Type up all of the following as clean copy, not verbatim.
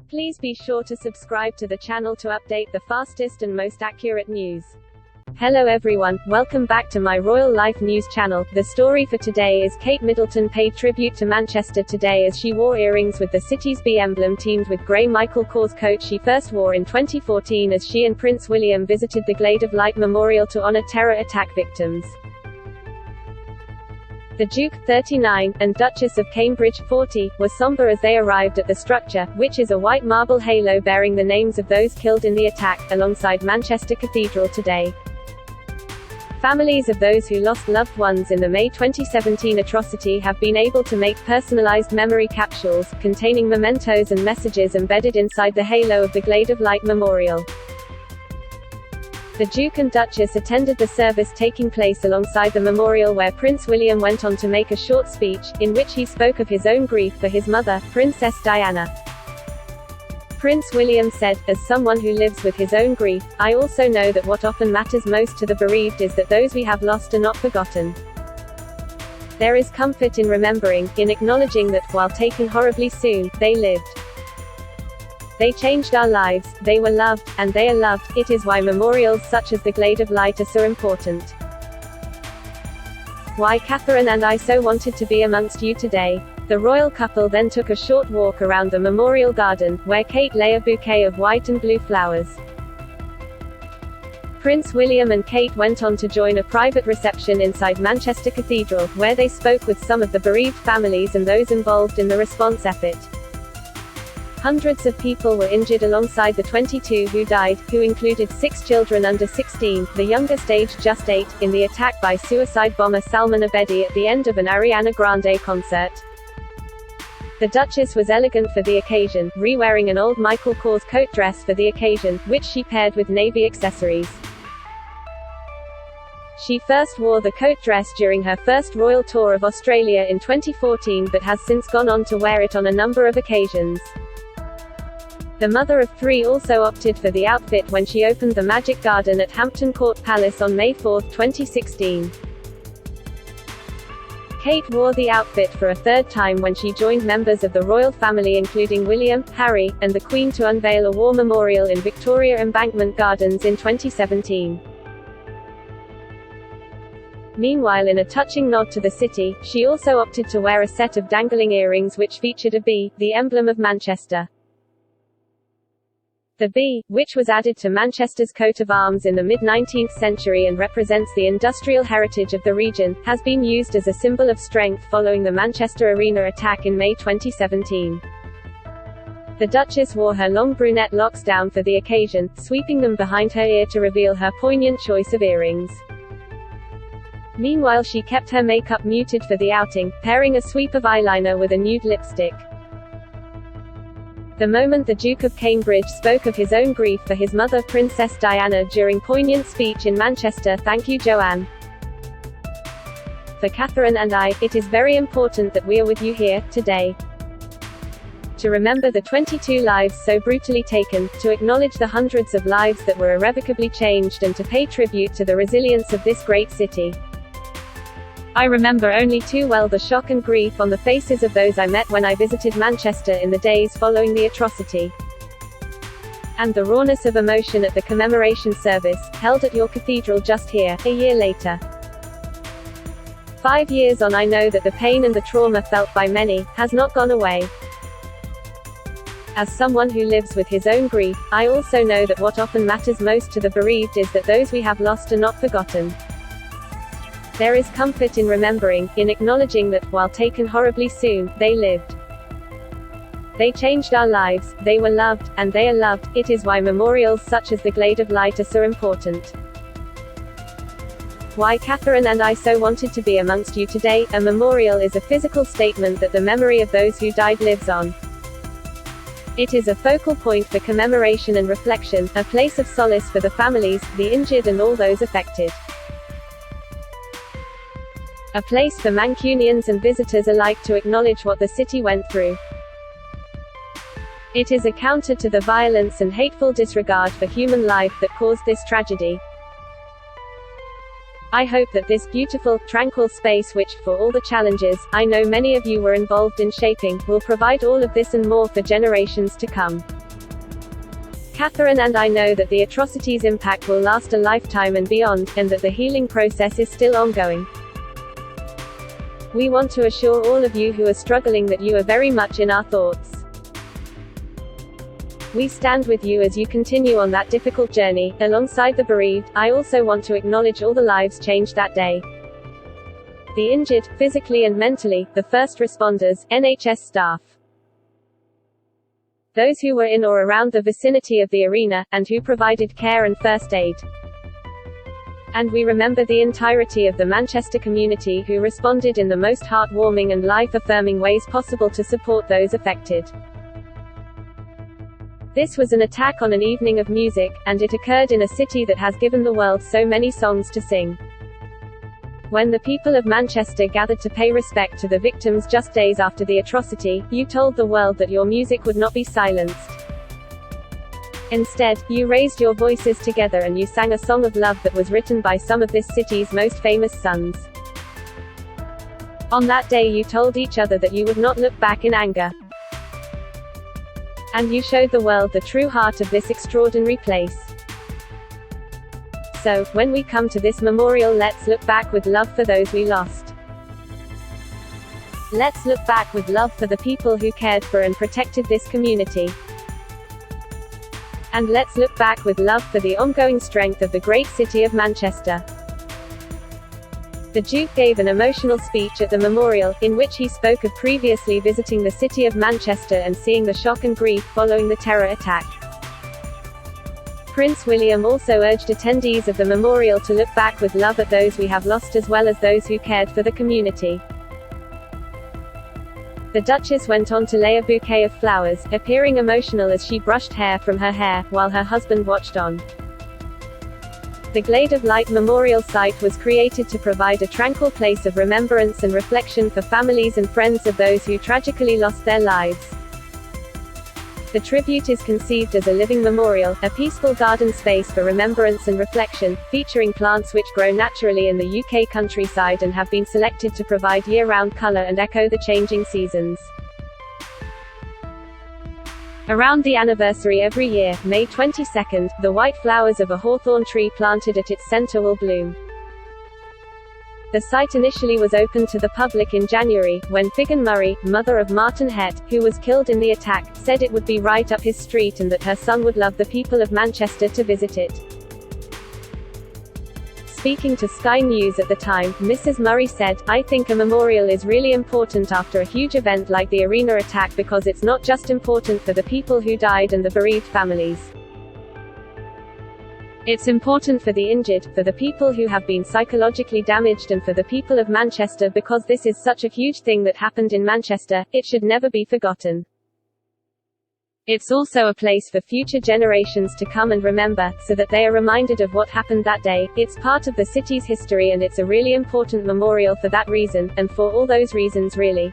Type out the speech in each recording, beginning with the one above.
Please be sure to subscribe to the channel to update the fastest and most accurate news. Hello everyone, welcome back to my Royal Life News channel. The story for today is Kate Middleton paid tribute to Manchester today as she wore earrings with the city's B emblem teamed with grey Michael Kors coat she first wore in 2014 as she and Prince William visited the Glade of Light memorial to honour terror attack victims. The Duke, 39, and Duchess of Cambridge, 40, were somber as they arrived at the structure, which is a white marble halo bearing the names of those killed in the attack, alongside Manchester Cathedral today. Families of those who lost loved ones in the May 2017 atrocity have been able to make personalised memory capsules, containing mementos and messages embedded inside the halo of the Glade of Light memorial. The Duke and Duchess attended the service taking place alongside the memorial where Prince William went on to make a short speech, in which he spoke of his own grief for his mother, Princess Diana. Prince William said, "As someone who lives with his own grief, I also know that what often matters most to the bereaved is that those we have lost are not forgotten. There is comfort in remembering, in acknowledging that, while taken horribly soon, they lived. They changed our lives, they were loved, and they are loved. It is why memorials such as the Glade of Light are so important. Why Catherine and I so wanted to be amongst you today." The royal couple then took a short walk around the memorial garden, where Kate lay a bouquet of white and blue flowers. Prince William and Kate went on to join a private reception inside Manchester Cathedral, where they spoke with some of the bereaved families and those involved in the response effort. Hundreds of people were injured alongside the 22 who died, who included 6 children under 16, the youngest aged just 8, in the attack by suicide bomber Salman Abedi at the end of an Ariana Grande concert. The Duchess was elegant for the occasion, re-wearing an old Michael Kors coat dress for the occasion, which she paired with navy accessories. She first wore the coat dress during her first royal tour of Australia in 2014 but has since gone on to wear it on a number of occasions. The mother of 3 also opted for the outfit when she opened the Magic Garden at Hampton Court Palace on May 4, 2016. Kate wore the outfit for a third time when she joined members of the royal family including William, Harry, and the Queen to unveil a war memorial in Victoria Embankment Gardens in 2017. Meanwhile, in a touching nod to the city, she also opted to wear a set of dangling earrings which featured a bee, the emblem of Manchester. The bee, which was added to Manchester's coat of arms in the mid-19th century and represents the industrial heritage of the region, has been used as a symbol of strength following the Manchester Arena attack in May 2017. The Duchess wore her long brunette locks down for the occasion, sweeping them behind her ear to reveal her poignant choice of earrings. Meanwhile, she kept her makeup muted for the outing, pairing a sweep of eyeliner with a nude lipstick. The moment the Duke of Cambridge spoke of his own grief for his mother Princess Diana during poignant speech in Manchester. "Thank you, Joanne. For Catherine and I, it is very important that we are with you here, today. To remember the 22 lives so brutally taken, to acknowledge the hundreds of lives that were irrevocably changed and to pay tribute to the resilience of this great city. I remember only too well the shock and grief on the faces of those I met when I visited Manchester in the days following the atrocity. And the rawness of emotion at the commemoration service, held at your cathedral just here, a year later. 5 years on, I know that the pain and the trauma felt by many, has not gone away. As someone who lives with his own grief, I also know that what often matters most to the bereaved is that those we have lost are not forgotten. There is comfort in remembering, in acknowledging that, while taken horribly soon, they lived. They changed our lives, they were loved, and they are loved. It is why memorials such as the Glade of Light are so important. Why Catherine and I so wanted to be amongst you today. A memorial is a physical statement that the memory of those who died lives on. It is a focal point for commemoration and reflection, a place of solace for the families, the injured and all those affected. A place for Mancunians and visitors alike to acknowledge what the city went through. It is a counter to the violence and hateful disregard for human life that caused this tragedy. I hope that this beautiful, tranquil space which, for all the challenges, I know many of you were involved in shaping, will provide all of this and more for generations to come. Catherine and I know that the atrocity's impact will last a lifetime and beyond, and that the healing process is still ongoing. We want to assure all of you who are struggling that you are very much in our thoughts. We stand with you as you continue on that difficult journey. Alongside the bereaved, I also want to acknowledge all the lives changed that day. The injured, physically and mentally, the first responders, NHS staff. Those who were in or around the vicinity of the arena, and who provided care and first aid. And we remember the entirety of the Manchester community who responded in the most heartwarming and life-affirming ways possible to support those affected. This was an attack on an evening of music, and it occurred in a city that has given the world so many songs to sing. When the people of Manchester gathered to pay respect to the victims just days after the atrocity, you told the world that your music would not be silenced. Instead, you raised your voices together and you sang a song of love that was written by some of this city's most famous sons. On that day you told each other that you would not look back in anger. And you showed the world the true heart of this extraordinary place. So, when we come to this memorial, let's look back with love for those we lost. Let's look back with love for the people who cared for and protected this community. And let's look back with love for the ongoing strength of the great city of Manchester. The Duke gave an emotional speech at the memorial, in which he spoke of previously visiting the city of Manchester and seeing the shock and grief following the terror attack. Prince William also urged attendees of the memorial to look back with love at those we have lost as well as those who cared for the community. The Duchess went on to lay a bouquet of flowers, appearing emotional as she brushed hair from her hair, while her husband watched on. The Glade of Light memorial site was created to provide a tranquil place of remembrance and reflection for families and friends of those who tragically lost their lives. The tribute is conceived as a living memorial, a peaceful garden space for remembrance and reflection, featuring plants which grow naturally in the UK countryside and have been selected to provide year-round colour and echo the changing seasons. Around the anniversary every year, May 22nd, the white flowers of a hawthorn tree planted at its centre will bloom. The site initially was opened to the public in January, when Figan Murray, mother of Martin Hett, who was killed in the attack, said it would be right up his street and that her son would love the people of Manchester to visit it. Speaking to Sky News at the time, Mrs. Murray said, "I think a memorial is really important after a huge event like the arena attack because it's not just important for the people who died and the bereaved families. It's important for the injured, for the people who have been psychologically damaged and for the people of Manchester because this is such a huge thing that happened in Manchester, it should never be forgotten. It's also a place for future generations to come and remember, so that they are reminded of what happened that day. It's part of the city's history and it's a really important memorial for that reason, and for all those reasons really."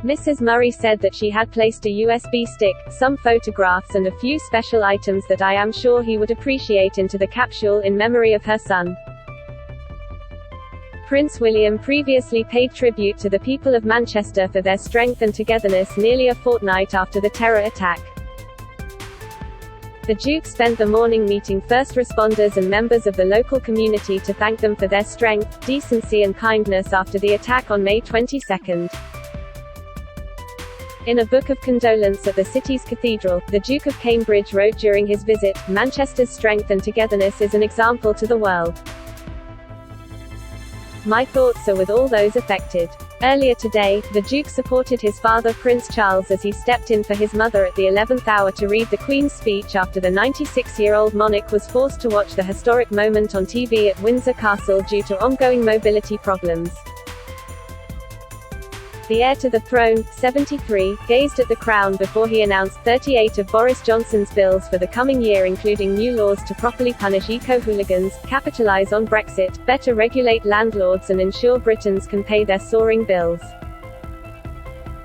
Mrs. Murray said that she had placed a USB stick, some photographs and a few special items that I am sure he would appreciate into the capsule in memory of her son. Prince William previously paid tribute to the people of Manchester for their strength and togetherness nearly a fortnight after the terror attack. The Duke spent the morning meeting first responders and members of the local community to thank them for their strength, decency and kindness after the attack on May 22nd. In a book of condolence at the city's cathedral, the Duke of Cambridge wrote during his visit, "Manchester's strength and togetherness is an example to the world. My thoughts are with all those affected." Earlier today, the Duke supported his father Prince Charles as he stepped in for his mother at the 11th hour to read the Queen's speech after the 96-year-old monarch was forced to watch the historic moment on TV at Windsor Castle due to ongoing mobility problems. The heir to the throne, 73, gazed at the crown before he announced 38 of Boris Johnson's bills for the coming year, including new laws to properly punish eco-hooligans, capitalise on Brexit, better regulate landlords and ensure Britons can pay their soaring bills.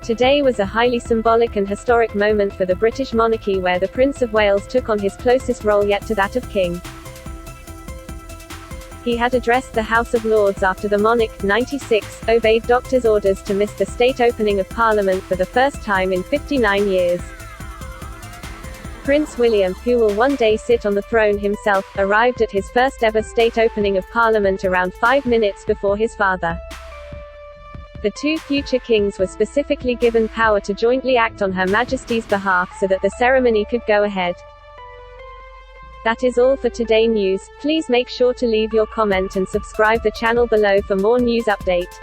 Today was a highly symbolic and historic moment for the British monarchy, where the Prince of Wales took on his closest role yet to that of king. He had addressed the House of Lords after the monarch, 96, obeyed doctors' orders to miss the state opening of Parliament for the first time in 59 years. Prince William, who will one day sit on the throne himself, arrived at his first ever state opening of Parliament around 5 minutes before his father. The two future kings were specifically given power to jointly act on Her Majesty's behalf so that the ceremony could go ahead. That is all for today news. Please make sure to leave your comment and subscribe the channel below for more news update.